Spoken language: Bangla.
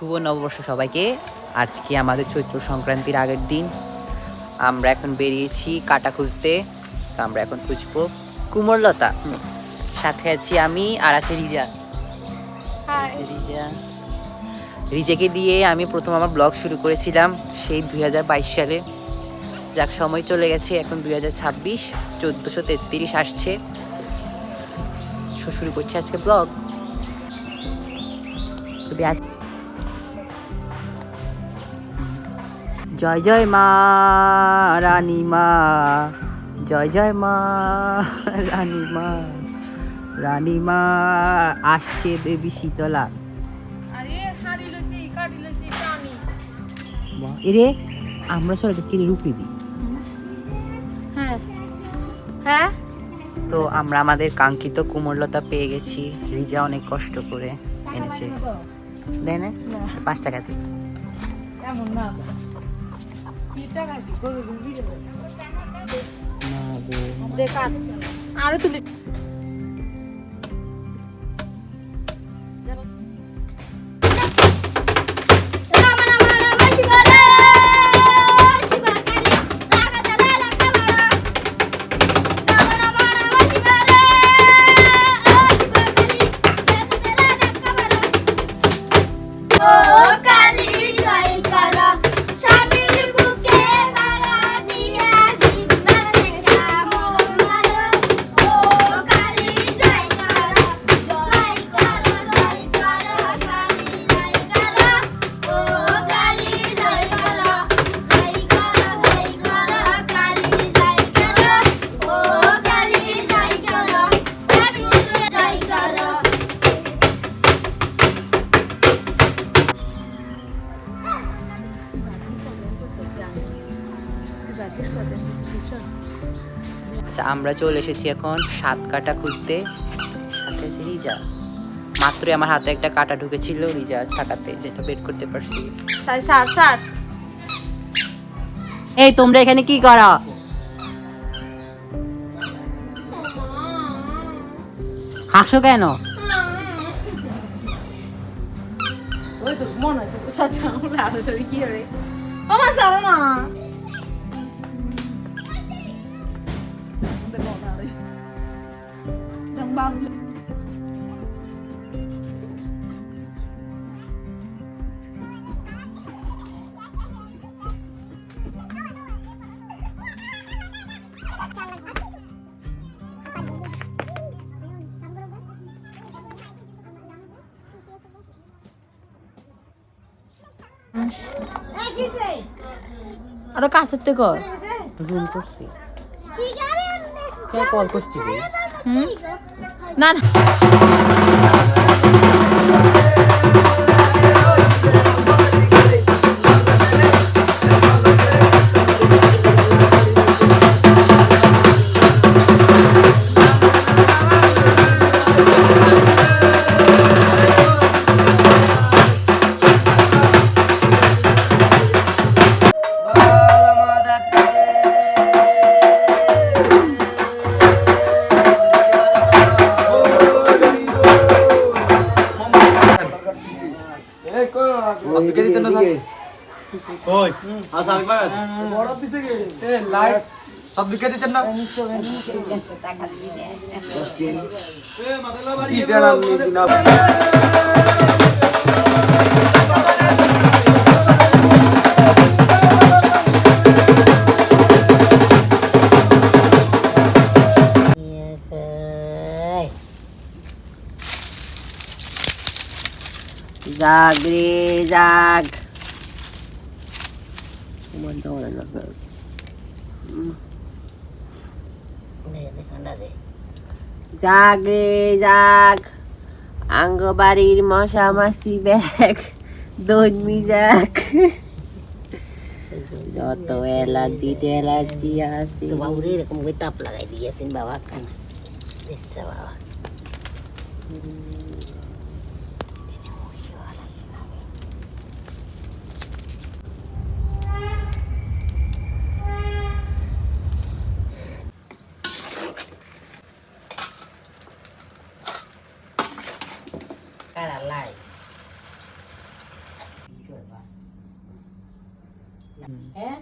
শুভ নববর্ষ সবাইকে। আজকে আমাদের চৈত্র সংক্রান্তির আগের দিন। আমরা এখন বেরিয়েছি কাটা খুঁজতে। তো আমরা এখন খুঁজবো কুমোরলতা। সাথে আছি আমি, আর আছে রিজা। রিজাকে দিয়ে আমি প্রথম আমার ব্লগ শুরু করেছিলাম সেই 2022 সালে। যাক, সময় চলে গেছে, এখন 2026, 1433 আসছে। শুরু করছি আজকে ব্লগ। জয় জয় মা রানী মা, জয় জয় মা রানী মা, রানী মা আসছে দেবী শীতলা। এরে আমরা সবাই কিনে রুপি দিই। হ্যাঁ হ্যাঁ, তো আমরা আমাদের কাঙ্ক্ষিত কুমোরলতা পেয়ে গেছি। রিজা অনেক কষ্ট করে এনেছে। দেয় না 5 টাকাতে। আরো তুলি আচ্ছা, আমরা চলে এসেছি এখন 7 কাটা খুঁজতে। সাথে আছে রিজা। মাত্রই আমার হাতে একটা কাটা ঢুকেছিল রিজা থাকাতে, যেটা বের করতে পারছি। স্যার স্যার, এই তোমরা এখানে কি করো? হাসো কেন? ওই তো মনে হয় সাচ্চা আমরা আরো ধরে কি রে মামা সারা না আরো কাছের থেকে জুম করছি, কল করছি। না না সব বিকে দিতেন না। জাগ রে জাগ, জাগ রে জাগ, আঙ্গবাড়ির মশা মাসি ব্যাগ দৈমি যাক। যত অ্যালার্জি আছে। বাবু এরকম করে তাপ লাগাই দিয়েছেন বাবা, কেন দেখছে বাবা? হ্যাঁ